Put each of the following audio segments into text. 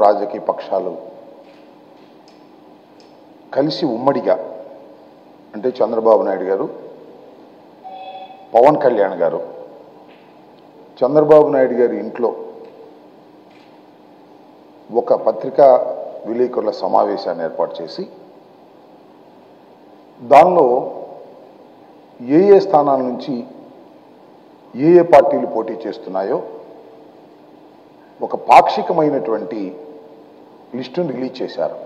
రాజకీయ పక్షాలు కలిసి ఉమ్మడిగా అంటే చంద్రబాబు నాయుడు గారు, పవన్ కళ్యాణ్ గారు చంద్రబాబు నాయుడు గారి ఇంట్లో ఒక పత్రికా విలేకరుల సమావేశాన్ని ఏర్పాటు చేసి దానిలో ఏ ఏ స్థానాల నుంచి ఏ ఏ పార్టీలు పోటీ చేస్తున్నాయో ఒక పాక్షికమైనటువంటి లిస్టును రిలీజ్ చేశారు.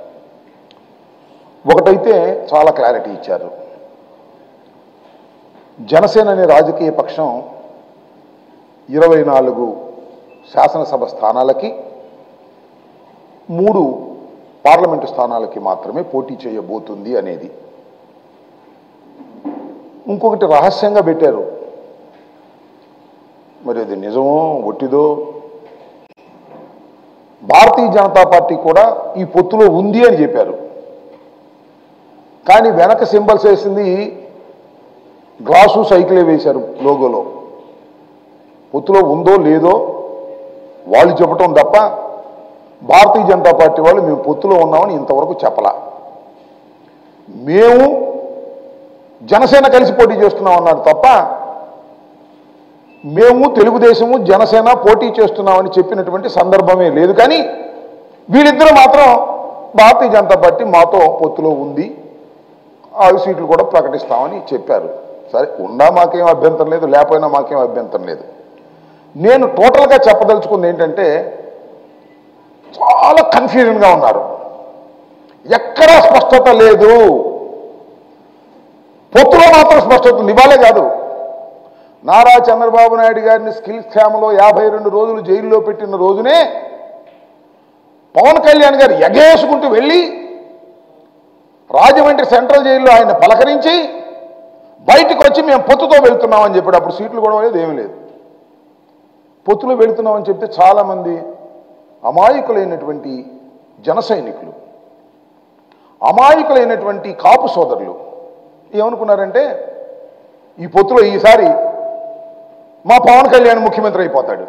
ఒకటైతే చాలా క్లారిటీ ఇచ్చారు. జనసేన అనే రాజకీయ పక్షం 24 శాసనసభ స్థానాలకి 3 పార్లమెంటు స్థానాలకి మాత్రమే పోటీ చేయబోతుంది అనేది. ఇంకొకటి రహస్యంగా పెట్టారు. మరి అది నిజమో ఒట్టిదో. భారతీయ జనతా పార్టీ కూడా ఈ పొత్తులో ఉంది అని చెప్పారు. కానీ వెనక సింబల్స్ వేసింది గ్లాసు సైకిలే వేశారు లోగోలో. పొత్తులో ఉందో లేదో వాళ్ళు చెప్పటం తప్ప భారతీయ జనతా పార్టీ వాళ్ళు మేము పొత్తులో ఉన్నామని ఇంతవరకు చెప్పలా. మేము జనసేన కలిసి పోటీ చేస్తున్నాం అన్నారు తప్ప మేము తెలుగుదేశము జనసేన పోటీ చేస్తున్నామని చెప్పినటువంటి సందర్భమే లేదు. కానీ వీళ్ళిద్దరూ మాత్రం భారతీయ జనతా పార్టీ మాతో పొత్తులో ఉంది, 6 సీట్లు కూడా ప్రకటిస్తామని చెప్పారు. సరే, ఉన్నా మాకేం అభ్యంతరం లేదు, లేకపోయినా మాకేం అభ్యంతరం లేదు. నేను టోటల్గా చెప్పదలుచుకుంది ఏంటంటే చాలా కన్ఫ్యూజన్గా ఉన్నారు. ఎక్కడా స్పష్టత లేదు. పొత్తులో మాత్రం స్పష్టత ఉంది. ఇవాళే కాదు, నారా చంద్రబాబు నాయుడు గారిని స్కిల్ స్కామ్లో 52 రోజులు జైల్లో పెట్టిన రోజునే పవన్ కళ్యాణ్ గారు ఎగేసుకుంటూ వెళ్ళి రాజమండ్రి సెంట్రల్ జైల్లో ఆయన పలకరించి బయటకు వచ్చి మేము పొత్తుతో వెళ్తున్నామని చెప్పాడు. అప్పుడు సీట్లు కూడా లేదు, ఏమీ లేదు. పొత్తులో వెళుతున్నామని చెప్తే చాలామంది అమాయకులైనటువంటి జన సైనికులు, అమాయకులైనటువంటి కాపు సోదరులు ఏమనుకున్నారంటే ఈ పొత్తులో ఈసారి మా పవన్ కళ్యాణ్ ముఖ్యమంత్రి అయిపోతాడు,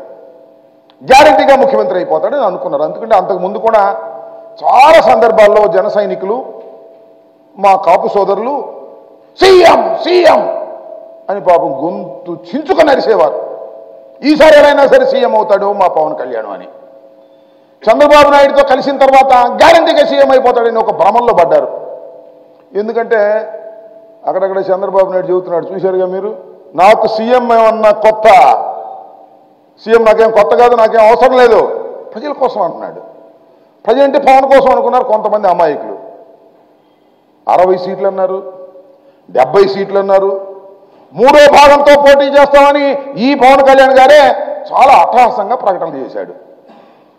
గ్యారంటీగా ముఖ్యమంత్రి అయిపోతాడు అని అనుకున్నారు. ఎందుకంటే అంతకుముందు కూడా చాలా సందర్భాల్లో జన సైనికులు, మా కాపు సోదరులు సీఎం సీఎం అని పాపం గొంతు చించుకొని అరిసేవారు. ఈసారి ఎవరైనా సరే సీఎం అవుతాడు మా పవన్ కళ్యాణ్ అని. చంద్రబాబు నాయుడుతో కలిసిన తర్వాత గ్యారంటీగా సీఎం అయిపోతాడని ఒక భ్రమంలో పడ్డారు. ఎందుకంటే అక్కడక్కడ చంద్రబాబు నాయుడు చెబుతున్నాడు, చూశారుగా మీరు, నాకు సీఎం ఏమన్నా కొత్త, సీఎం నాకేం కొత్త కాదు, నాకేం అవసరం లేదు, ప్రజల కోసం అంటున్నాడు. ప్రజలంటే పవన్ కోసం అనుకున్నారు కొంతమంది అమాయకులు. 60 సీట్లు అన్నారు, 70 సీట్లు అన్నారు. 3వ భాగంతో పోటీ చేస్తామని ఈ పవన్ కళ్యాణ్ గారే చాలా అట్టహాసంగా ప్రకటన చేశాడు.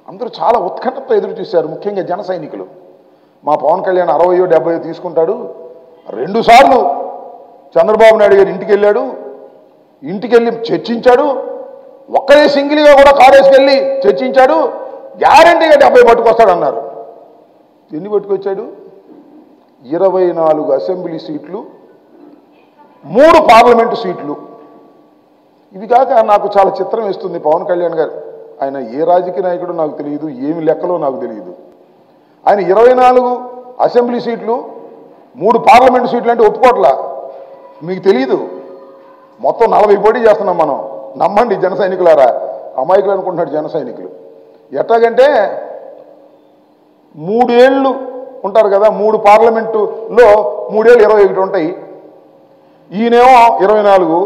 అందరూ చాలా ఉత్కంఠతో ఎదురు చూశారు, ముఖ్యంగా జన సైనికులు. మా పవన్ కళ్యాణ్ 60 70 తీసుకుంటాడు. 2 సార్లు చంద్రబాబు నాయుడు గారు ఇంటికి వెళ్ళాడు, ఇంటికి వెళ్ళి చర్చించాడు, ఒక్కడే సింగిల్గా కూడా కారేసుకెళ్ళి చర్చించాడు, గ్యారంటీగా 70 పట్టుకొస్తాడు అన్నారు. ఎన్ని పట్టుకొచ్చాడు? 24 అసెంబ్లీ సీట్లు, 3 పార్లమెంటు సీట్లు. ఇది కాక నాకు చాలా చిత్రం ఇస్తుంది పవన్ కళ్యాణ్ గారు. ఆయన ఏ రాజకీయ నాయకుడు నాకు తెలియదు, ఏమి లెక్కలో నాకు తెలియదు. ఆయన 24 అసెంబ్లీ సీట్లు, 3 పార్లమెంటు సీట్లు అంటే ఒప్పుకోట్లా. మీకు తెలియదు, మొత్తం 40 పోటీ చేస్తున్నాం మనం. నమ్మండి జన సైనికులారా, అమాయకులు అనుకుంటున్నాడు జన సైనికులు. ఎట్లాగంటే 3 ఏళ్ళు ఉంటారు కదా, 3 పార్లమెంటులో 3 ఏళ్ళు 21 ఉంటాయి. ఈయనేమో 24,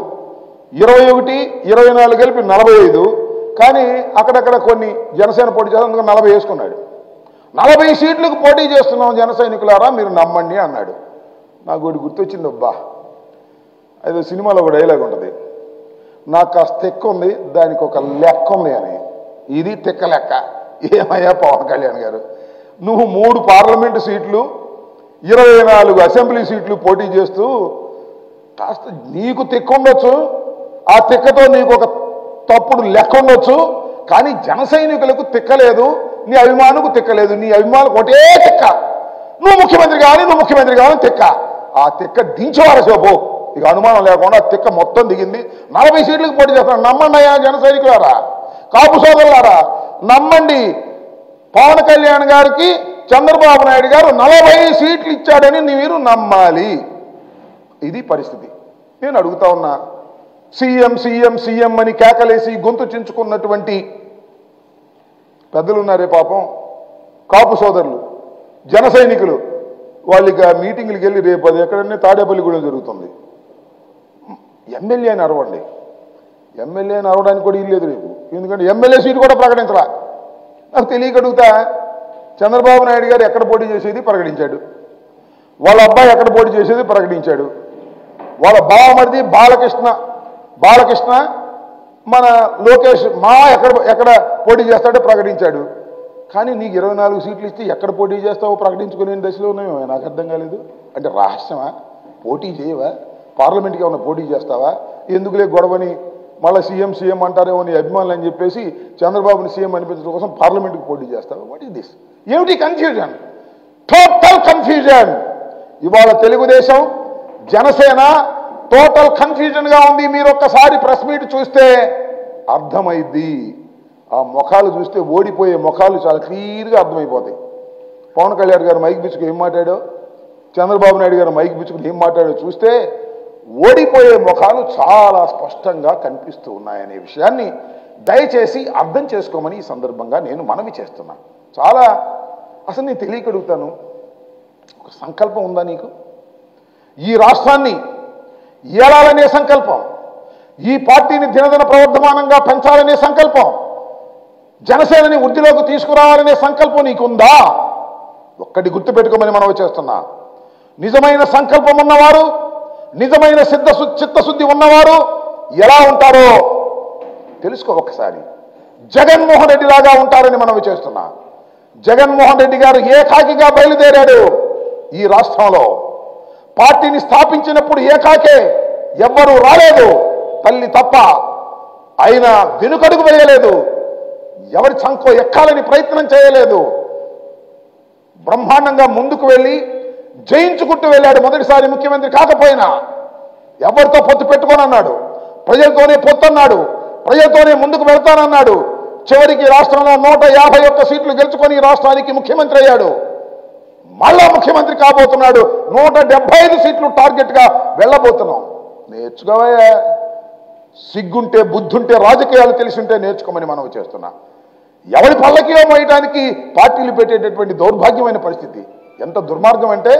21, 24 కలిపి 45. కానీ అక్కడక్కడ కొన్ని జనసేన పోటీ చేస్తాం, అందుకని 40 వేసుకున్నాడు. 40 సీట్లకు పోటీ చేస్తున్నాం జన సైనికులారా, మీరు నమ్మండి అన్నాడు. నాకు ఒకటి గుర్తొచ్చింది, అబ్బా, అదే సినిమాలో ఒక డైలాగ్ ఉంటుంది, నాకు కాస్త తెక్క ఉంది దానికి ఒక లెక్క ఉంది అని. ఇది తెక్క లెక్క. ఏమయ్యా పవన్ కళ్యాణ్ గారు, నువ్వు 3 పార్లమెంటు సీట్లు, 24 అసెంబ్లీ సీట్లు పోటీ చేస్తూ కాస్త నీకు తెక్క ఉండొచ్చు, ఆ తెక్కతో నీకు ఒక తప్పుడు లెక్క ఉండొచ్చు, కానీ జన సైనికులకు తిక్కలేదు, నీ అభిమానులకు తిక్కలేదు. నీ అభిమానులకు ఒకటే తిక్క, నువ్వు ముఖ్యమంత్రి కావాలి, నువ్వు ముఖ్యమంత్రి కావాలని తిక్క. ఆ తిక్క దించేవారసేపు ఇక అనుమానం లేకుండా తిక్క మొత్తం దిగింది. 40 సీట్లకు పోటీ చేస్తున్నాడు. నమ్మండి అయ్యా జన సైనికులారా, కాపు సోదరులారా, నమ్మండి. పవన్ కళ్యాణ్ గారికి చంద్రబాబు నాయుడు గారు 40 సీట్లు ఇచ్చాడని మీరు నమ్మాలి. ఇది పరిస్థితి. నేను అడుగుతా ఉన్నా, సీఎం సీఎం సీఎం అని కేకలేసి గొంతు చించుకున్నటువంటి పెద్దలు ఉన్నారే పాపం, కాపు సోదరులు, జన సైనికులు, వాళ్ళకి మీటింగ్లకు వెళ్ళి రేపు అది ఎక్కడన్నా తాడేపల్లిగూడెం జరుగుతుంది. ఎమ్మెల్యేని అరవండి. ఎమ్మెల్యేని అరవడానికి కూడా ఇల్లేదు రేపు, ఎందుకంటే ఎమ్మెల్యే సీటు కూడా ప్రకటించరా. నాకు తెలియక అడుగుతా, చంద్రబాబు నాయుడు గారు ఎక్కడ పోటీ చేసేది ప్రకటించాడు, వాళ్ళ అబ్బాయి ఎక్కడ పోటీ చేసేది ప్రకటించాడు, వాళ్ళ బావమరిది బాలకృష్ణ మన లోకేష్ ఎక్కడ పోటీ చేస్తాడో ప్రకటించాడు. కానీ నీకు 24 సీట్లు ఇస్తే ఎక్కడ పోటీ చేస్తావో ప్రకటించుకునే దశలో ఉన్నాయో నాకు అర్థం కాలేదు. అంటే రహస్యమా? పోటీ చేయవా? పార్లమెంట్కి ఏమైనా పోటీ చేస్తావా? ఎందుకులే గొడవని మళ్ళీ సీఎం అంటారేమో నీ అభిమానులు అని చెప్పేసి చంద్రబాబుని సీఎం అనిపించడం కోసం పార్లమెంట్కి పోటీ చేస్తావా? What is this? ఏమిటి కన్ఫ్యూజన్? Total confusion. ఇవాళ తెలుగుదేశం జనసేన టోటల్ కన్ఫ్యూజన్గా ఉంది. మీరు ఒక్కసారి ప్రెస్ మీట్ చూస్తే అర్థమైద్ది. ఆ ముఖాలు చూస్తే ఓడిపోయే ముఖాలు చాలా క్లియర్గా అర్థమైపోతాయి. పవన్ కళ్యాణ్ గారు మైక్ పిచ్చుకు ఏం మాట్లాడో, చంద్రబాబు నాయుడు గారు మైక్ పిచ్చుకుని ఏం మాట్లాడో చూస్తే ఓడిపోయే ముఖాలు చాలా స్పష్టంగా కనిపిస్తూ ఉన్నాయనే విషయాన్ని దయచేసి అర్థం చేసుకోమని ఈ సందర్భంగా నేను మనవి చేస్తున్నాను. చాలా అసలు నేను తెలియకడుగుతాను, ఒక సంకల్పం ఉందా నీకు? ఈ రాష్ట్రాన్ని ఏలాలనే సంకల్పం, ఈ పార్టీని దినదిన ప్రవర్ధమానంగా పెంచాలనే సంకల్పం, జనసేనని వృద్ధిలోకి తీసుకురావాలనే సంకల్పం నీకుందా? ఒక్కటి గుర్తుపెట్టుకోమని మనవి చేస్తున్నా. నిజమైన సంకల్పం ఉన్నవారు, నిజమైన చిత్తశుద్ధి ఉన్నవారు ఎలా ఉంటారో తెలుసుకో ఒక్కసారి. జగన్మోహన్ రెడ్డి లాగా ఉంటారని మనవి చేస్తున్నా. జగన్మోహన్ రెడ్డి గారు ఏకాకిగా బయలుదేరాడు ఈ రాష్ట్రంలో. పార్టీని స్థాపించినప్పుడు ఏకాకే, ఎవ్వరూ రాలేదు, తల్లి తప్ప. ఆయన వెనుకడుగు వేయలేదు, ఎవరి చంకో ఎక్కాలని ప్రయత్నం చేయలేదు. బ్రహ్మాండంగా ముందుకు వెళ్ళి జయించుకుంటూ వెళ్ళాడు. మొదటిసారి ముఖ్యమంత్రి కాకపోయినా ఎవరితో పొత్తు పెట్టుకోనన్నాడు, ప్రజలతోనే పొత్తు అన్నాడు, ప్రజలతోనే ముందుకు వెళ్తానన్నాడు. చివరికి రాష్ట్రంలో 151 సీట్లు గెలుచుకొని రాష్ట్రానికి ముఖ్యమంత్రి అయ్యాడు. మళ్ళా ముఖ్యమంత్రి కాబోతున్నాడు. 175 సీట్లు టార్గెట్గా వెళ్ళబోతున్నాం. నేర్చుకోవయ్యా, సిగ్గుంటే బుద్ధుంటే రాజకీయాలు తెలిసి ఉంటే నేర్చుకోమని మనం చేస్తున్నా. ఎవరి పల్లకిలో మోయడానికి పార్టీలు పెట్టేటటువంటి దౌర్భాగ్యమైన పరిస్థితి. ఎంత దుర్మార్గం అంటే,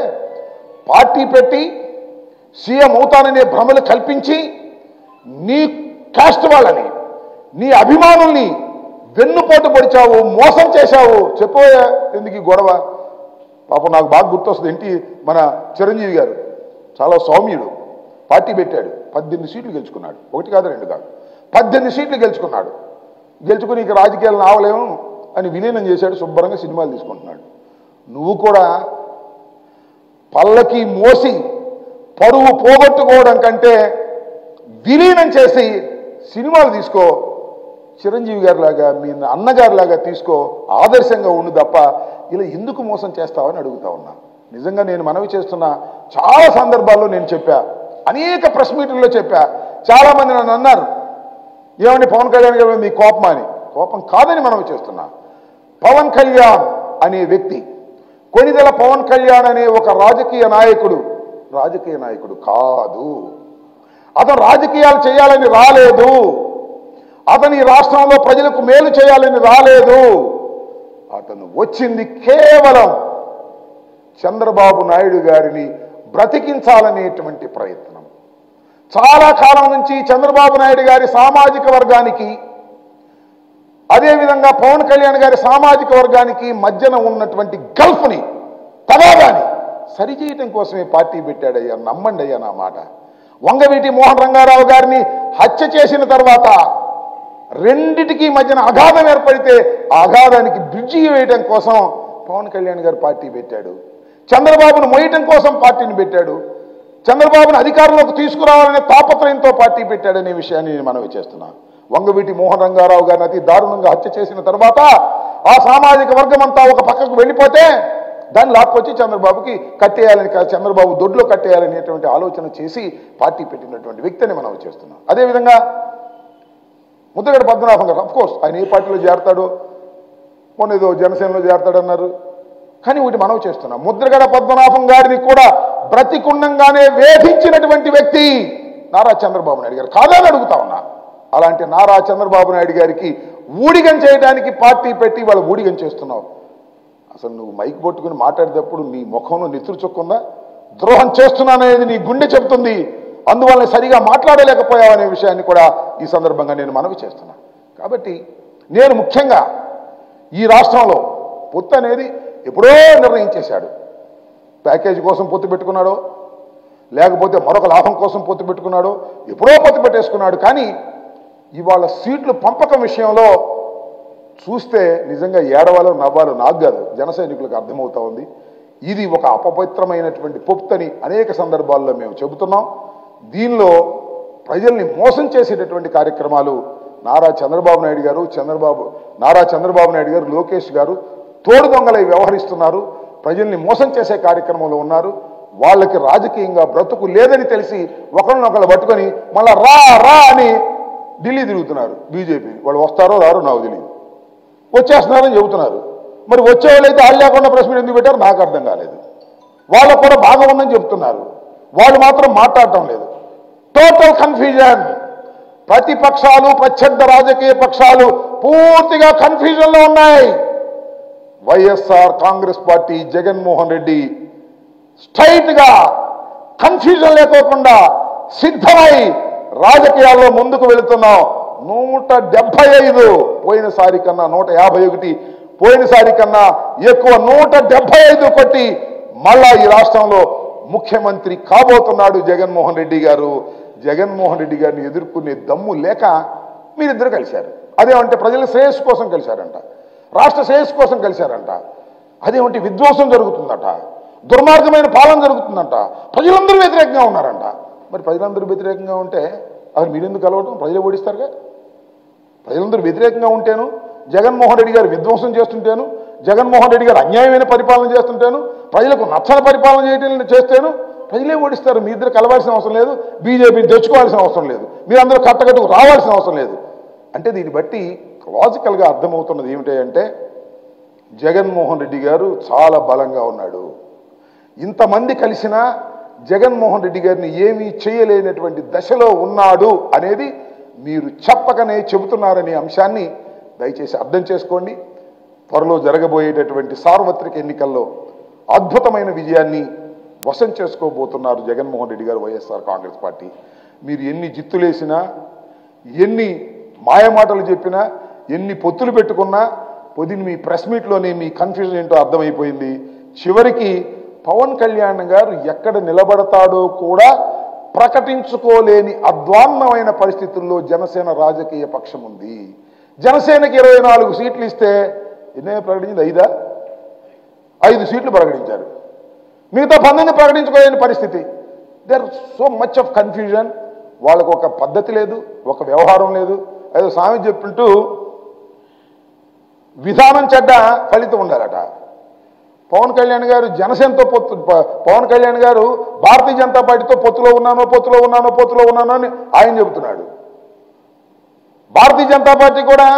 పార్టీ పెట్టి సీఎం అవుతాననే భ్రమలు కల్పించి నీ కాస్ట్ వాళ్ళని, నీ అభిమానుల్ని వెన్నుపోటు పొడిచావు, మోసం చేశావు. చెప్పోయా ఎందుకు ఈ గొడవ? పాపం నాకు బాగా గుర్తొస్తుంది, మన చిరంజీవి గారు చాలా సౌమ్యుడు, పార్టీ పెట్టాడు, 18 సీట్లు గెలుచుకున్నాడు. 1 కాదు 2 కాదు, 18 సీట్లు గెలుచుకున్నాడు. గెలుచుకుని ఇక రాజకీయాలు నావలేము అని విలీనం చేశాడు. శుభ్రంగా సినిమాలు తీసుకుంటున్నాడు. నువ్వు కూడా పల్లకి మోసి పరువు పోగొట్టుకోవడం కంటే విలీనం చేసి సినిమాలు తీసుకో. చిరంజీవి గారి లాగా, మీ అన్నగారి లాగా తీసుకో, ఆదర్శంగా ఉండు తప్ప ఇలా ఎందుకు మోసం చేస్తావని అడుగుతా ఉన్నా. నిజంగా నేను మనవి చేస్తున్నా. చాలా సందర్భాల్లో నేను చెప్పా, అనేక ప్రెస్ మీటింగ్లో చెప్పా. చాలామంది నన్ను అన్నారు, ఏమని పవన్ కళ్యాణ్ గారు మీ కోపమా అని. కోపం కాదని మనవి చేస్తున్నా. పవన్ కళ్యాణ్ అనే వ్యక్తి, కొణిదెల పవన్ కళ్యాణ్ అనే ఒక రాజకీయ నాయకుడు కాదు. అతను రాజకీయాలు చేయాలని రాలేదు. అతను ఈ రాష్ట్రంలో ప్రజలకు మేలు చేయాలని రాలేదు. అతను వచ్చింది కేవలం చంద్రబాబు నాయుడు గారిని బ్రతికించాలనేటువంటి ప్రయత్నం. చాలా కాలం నుంచి చంద్రబాబు నాయుడు గారి సామాజిక వర్గానికి, అదేవిధంగా పవన్ కళ్యాణ్ గారి సామాజిక వర్గానికి మధ్యన ఉన్నటువంటి గల్ఫ్ని, తగాదాన్ని సరిచేయటం కోసమే పార్టీ పెట్టాడయ్యా. నమ్మండి అయ్యా నా మాట. వంగవీటి మోహన్ రంగారావు గారిని హత్య చేసిన తర్వాత రెండిటికి మధ్యన అగాధం ఏర్పడితే ఆ అగాధానికి బ్రిడ్జి వేయటం కోసం పవన్ కళ్యాణ్ గారు పార్టీ పెట్టాడు. చంద్రబాబును మోయటం కోసం పార్టీని పెట్టాడు. చంద్రబాబును అధికారంలోకి తీసుకురావాలనే తాపత్రయంతో పార్టీ పెట్టాడనే విషయాన్ని నేను మనవి చేస్తున్నాను. వంగవీటి మోహన్ రంగారావు గారిని అతి దారుణంగా హత్య చేసిన తర్వాత ఆ సామాజిక వర్గం అంతా ఒక పక్కకు వెళ్ళిపోతే దాన్ని లాక్కొచ్చి చంద్రబాబుకి కట్టేయాలని, చంద్రబాబు దొడ్లో కట్టేయాలనేటువంటి ఆలోచన చేసి పార్టీ పెట్టినటువంటి వ్యక్తిని మనం చేస్తున్నాం. అదేవిధంగా ముద్రగడ పద్మనాభం గారు, అఫ్కోర్స్ ఆయన ఏ పార్టీలో చేరతాడో మొన్న ఏదో జనసేనలో చేరతాడన్నారు. కానీ వీటి మనవి చేస్తున్నాం, ముద్రగడ పద్మనాభం గారిని కూడా బ్రతికుండంగానే వేధించినటువంటి వ్యక్తి నారా చంద్రబాబు నాయుడు గారు కాదని అడుగుతా ఉన్నా. అలాంటి నారా చంద్రబాబు నాయుడు గారికి ఊడిగం చేయడానికి పార్టీ పెట్టి వాళ్ళు ఊడిగం చేస్తున్నావు. అసలు నువ్వు మైక్ పట్టుకుని మాట్లాడేటప్పుడు నీ ముఖంలో నెత్తురు చొక్కుందా? ద్రోహం చేస్తున్నాననేది నీ గుండె చెబుతుంది, అందువల్ల సరిగా మాట్లాడలేకపోయావనే విషయాన్ని కూడా ఈ సందర్భంగా నేను మనవి చేస్తున్నా. కాబట్టి నేను ముఖ్యంగా ఈ రాష్ట్రంలో పొత్తు అనేది ఎప్పుడో నిర్ణయించేశాడు. ప్యాకేజీ కోసం పొత్తు పెట్టుకున్నాడో లేకపోతే మరొక లాభం కోసం పొత్తు పెట్టుకున్నాడో ఎప్పుడో పొత్తు పెట్టేసుకున్నాడు. కానీ ఇవాళ సీట్లు పంపకం విషయంలో చూస్తే నిజంగా ఏడవాలో నవ్వాలో నాకు కాదు, జన సైనికులకు అర్థమవుతా ఉంది. ఇది ఒక అపవిత్రమైనటువంటి పొత్తని అనేక సందర్భాల్లో మేము చెబుతున్నాం. దీనిలో ప్రజల్ని మోసం చేసేటటువంటి కార్యక్రమాలు నారా చంద్రబాబు నాయుడు గారు లోకేష్ గారు తోడు దొంగలై వ్యవహరిస్తున్నారు. ప్రజల్ని మోసం చేసే కార్యక్రమంలో ఉన్నారు. వాళ్ళకి రాజకీయంగా బ్రతుకు లేదని తెలిసి ఒకరినొకరు పట్టుకొని మళ్ళా రా రా అని ఢిల్లీ తిరుగుతున్నారు. బీజేపీ వాళ్ళు వస్తారో రారో నాకు తెలియదు, వచ్చేస్తున్నారని చెబుతున్నారు. మరి వచ్చేవాళ్ళైతే వాళ్ళు లేకుండా ప్రెస్ మీట్ ఎందుకు పెట్టారు నాకు అర్థం కాలేదు. వాళ్ళకు కూడా బాగా ఉందని చెప్తున్నారు, వాళ్ళు మాత్రం మాట్లాడటం లేదు. Total confusion. ప్రతిపక్షాలు ప్రత్యర్థ రాజకీయ పక్షాలు పూర్తిగా కన్ఫ్యూజన్లో ఉన్నాయి. వైఎస్ఆర్ కాంగ్రెస్ పార్టీ జగన్మోహన్ రెడ్డి స్ట్రైట్గా కన్ఫ్యూజన్ లేకోకుండా సిద్ధమై రాజకీయాల్లో ముందుకు వెళుతున్నాం. 175 పోయినసారి కన్నా 151, పోయినసారి కన్నా ఎక్కువ 175 కొట్టి మళ్ళా ఈ రాష్ట్రంలో ముఖ్యమంత్రి కాబోతున్నాడు జగన్మోహన్ రెడ్డి గారు. జగన్మోహన్ రెడ్డి గారిని ఎదుర్కొనే దమ్ము లేక మీరిద్దరు కలిశారు. అదేమంటే ప్రజల శ్రేయస్సు కోసం కలిశారంట, రాష్ట్ర శ్రేయస్సు కోసం కలిశారంట. అదేమంటే విధ్వంసం జరుగుతుందట, దుర్మార్గమైన పాలన జరుగుతుందంట, ప్రజలందరూ వ్యతిరేకంగా ఉన్నారంట. మరి ప్రజలందరూ వ్యతిరేకంగా ఉంటే అసలు మీరెందుకు కలవటం? ప్రజలు ఓడిస్తారుగా. ప్రజలందరూ వ్యతిరేకంగా ఉంటేను, జగన్మోహన్ రెడ్డి గారు విధ్వంసం చేస్తుంటేను, జగన్మోహన్ రెడ్డి గారు అన్యాయమైన పరిపాలన చేస్తుంటేను, ప్రజలకు నచ్చని పరిపాలన చేస్తేను ప్రజలే ఓడిస్తారు. మీ ఇద్దరు కలవాల్సిన అవసరం లేదు, బీజేపీని తెచ్చుకోవాల్సిన అవసరం లేదు, మీరందరూ కట్టకట్టుకు రావాల్సిన అవసరం లేదు. అంటే దీన్ని బట్టి లాజికల్గా అర్థమవుతున్నది ఏమిటంటే జగన్మోహన్ రెడ్డి గారు చాలా బలంగా ఉన్నాడు. ఇంతమంది కలిసినా జగన్మోహన్ రెడ్డి గారిని ఏమీ చేయలేనటువంటి దశలో ఉన్నాడు అనేది మీరు చెప్పకనే చెబుతున్నారనే అంశాన్ని దయచేసి అర్థం చేసుకోండి. త్వరలో జరగబోయేటటువంటి సార్వత్రిక ఎన్నికల్లో అద్భుతమైన విజయాన్ని వశం చేసుకోబోతున్నారు జగన్మోహన్ రెడ్డి గారు, వైఎస్ఆర్ కాంగ్రెస్ పార్టీ. మీరు ఎన్ని జిత్తులేసినా, ఎన్ని మాయమాటలు చెప్పినా, ఎన్ని పొత్తులు పెట్టుకున్నా పొద్దున్న మీ ప్రెస్ మీట్లోనే మీ కన్ఫ్యూజన్ ఏంటో అర్థమైపోయింది. చివరికి పవన్ కళ్యాణ్ గారు ఎక్కడ నిలబడతాడో కూడా ప్రకటించుకోలేని అధ్వాన్నమైన పరిస్థితుల్లో జనసేన రాజకీయ పక్షం ఉంది. జనసేనకి 24 సీట్లు ఇస్తే ఎన్నే ప్రకటించింది? 5 సీట్లు ప్రకటించారు, మిగతా 19 ప్రకటించుకోలేని పరిస్థితి. There so much of confusion. వాళ్ళకు ఒక పద్ధతి లేదు, ఒక వ్యవహారం లేదు. ఏదో స్వామి చెప్పింటూ విధానం చెడ్డ ఫలితం ఉండాలట. పవన్ కళ్యాణ్ గారు జనసేనతో పవన్ కళ్యాణ్ గారు భారతీయ జనతా పార్టీతో పొత్తులో ఉన్నాను అని ఆయన చెబుతున్నాడు. భారతీయ జనతా పార్టీ కూడా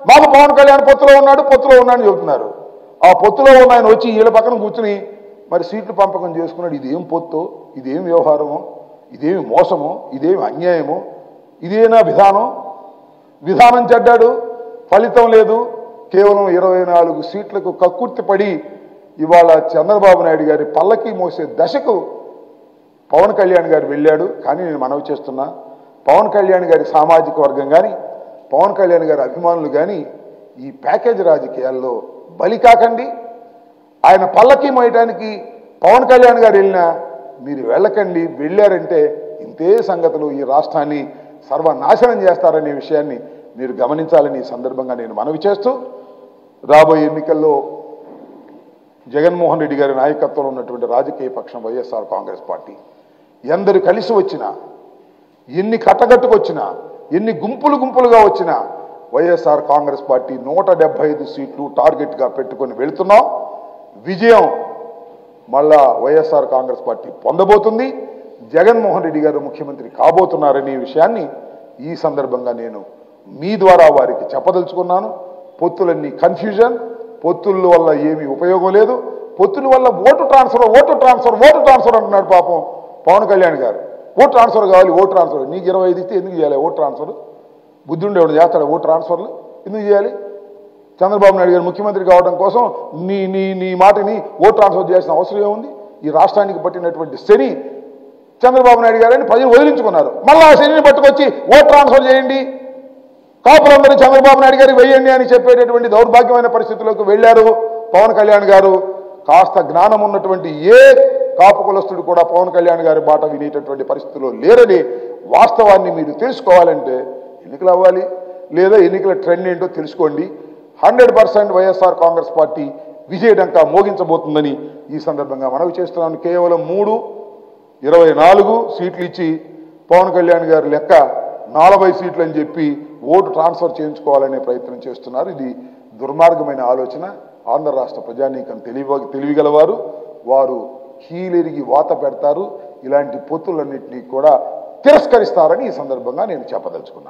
మాకు పవన్ కళ్యాణ్ పొత్తులో ఉన్నాడని చెబుతున్నారు. ఆ పొత్తులో ఉన్న ఆయన వచ్చి వీళ్ళ పక్కన కూర్చుని మరి సీట్లు పంపకం చేసుకున్నాడు. ఇదేం పొత్తు, ఇదేం వ్యవహారమో, ఇదేమి మోసమో, ఇదేమి అన్యాయమో, ఇదేనా విధానం చెడ్డాడు, ఫలితం లేదు. కేవలం 24 సీట్లకు కక్కుర్తి పడి ఇవాళ చంద్రబాబు నాయుడు గారి పల్లకి మోసే దశకు పవన్ కళ్యాణ్ గారు వెళ్ళాడు. కానీ నేను మనవి చేస్తున్నా, పవన్ కళ్యాణ్ గారి సామాజిక వర్గం కానీ, పవన్ కళ్యాణ్ గారి అభిమానులు కానీ ఈ ప్యాకేజ్ రాజకీయాల్లో బలి కాకండి. ఆయన పల్లకి మోయటానికి పవన్ కళ్యాణ్ గారు వెళ్ళినా మీరు వెళ్ళకండి. వెళ్ళారంటే ఇంతే సంగతులు, ఈ రాష్ట్రాన్ని సర్వనాశనం చేస్తారనే విషయాన్ని మీరు గమనించాలని ఈ సందర్భంగా నేను మనవి చేస్తూ, రాబోయే ఎన్నికల్లో జగన్మోహన్ రెడ్డి గారి నాయకత్వంలో ఉన్నటువంటి రాజకీయ పక్షం వైఎస్ఆర్ కాంగ్రెస్ పార్టీ ఎందరు కలిసి వచ్చినా, ఎన్ని కట్టగట్టుకొచ్చినా, ఎన్ని గుంపులుగా వచ్చినా వైఎస్ఆర్ కాంగ్రెస్ పార్టీ 175 సీట్లు టార్గెట్గా పెట్టుకొని వెళుతున్నాం. విజయం మళ్ళా వైఎస్ఆర్ కాంగ్రెస్ పార్టీ పొందబోతుంది. జగన్మోహన్ రెడ్డి గారు ముఖ్యమంత్రి కాబోతున్నారనే విషయాన్ని ఈ సందర్భంగా నేను మీ ద్వారా వారికి చెప్పదలుచుకున్నాను. పొత్తులన్నీ కన్ఫ్యూజన్, పొత్తుల వల్ల ఏమీ ఉపయోగం లేదు. పొత్తుల వల్ల ఓటు ట్రాన్స్ఫర్ అంటున్నాడు పాపం పవన్ కళ్యాణ్ గారు. ఓటు ట్రాన్స్ఫర్ కావాలి, ఓటు ట్రాన్స్ఫర్. నీకు 25 ఇస్తే ఎందుకు చేయాలి ఓటు ట్రాన్స్ఫర్? బుద్ధి ఉండేవాడు చేస్తాడు ఓటు ట్రాన్స్ఫర్లు ఎందుకు చేయాలి? చంద్రబాబు నాయుడు గారు ముఖ్యమంత్రి కావడం కోసం నీ మాటని ఓటు ట్రాన్స్ఫర్ చేయాల్సిన అవసరం ఏముంది? ఈ రాష్ట్రానికి పట్టినటువంటి శని చంద్రబాబు నాయుడు గారని ప్రజలు వదిలించుకున్నారు. మళ్ళీ ఆ శనిని పట్టుకొచ్చి ఓటు ట్రాన్స్ఫర్ చేయండి, కాపులందరూ చంద్రబాబు నాయుడు గారికి వెయ్యండి అని చెప్పేటటువంటి దౌర్భాగ్యమైన పరిస్థితుల్లోకి వెళ్ళారు పవన్ కళ్యాణ్ గారు. కాస్త జ్ఞానం ఉన్నటువంటి ఏ కాపు కులస్తుడు కూడా పవన్ కళ్యాణ్ గారి బాట వినేటటువంటి పరిస్థితుల్లో లేరని వాస్తవాన్ని మీరు తెలుసుకోవాలంటే ఎన్నికలు అవ్వాలి, లేదా ఎన్నికల ట్రెండ్ ఏంటో తెలుసుకోండి. 100% వైఎస్ఆర్ కాంగ్రెస్ పార్టీ విజయడంకా మోగించబోతుందని ఈ సందర్భంగా మనవి చేస్తున్నాను. కేవలం 24 సీట్లు ఇచ్చి పవన్ కళ్యాణ్ గారి లెక్క 40 సీట్లు అని చెప్పి ఓటు ట్రాన్స్ఫర్ చేయించుకోవాలనే ప్రయత్నం చేస్తున్నారు. ఇది దుర్మార్గమైన ఆలోచన. ఆంధ్ర రాష్ట్ర ప్రజానీకం తెలివిగలవారు, వారు కీలెరిగి వాత పెడతారు. ఇలాంటి పొత్తులన్నింటినీ కూడా తిరస్కరిస్తారని ఈ సందర్భంగా నేను చెప్పదలుచుకున్నాను.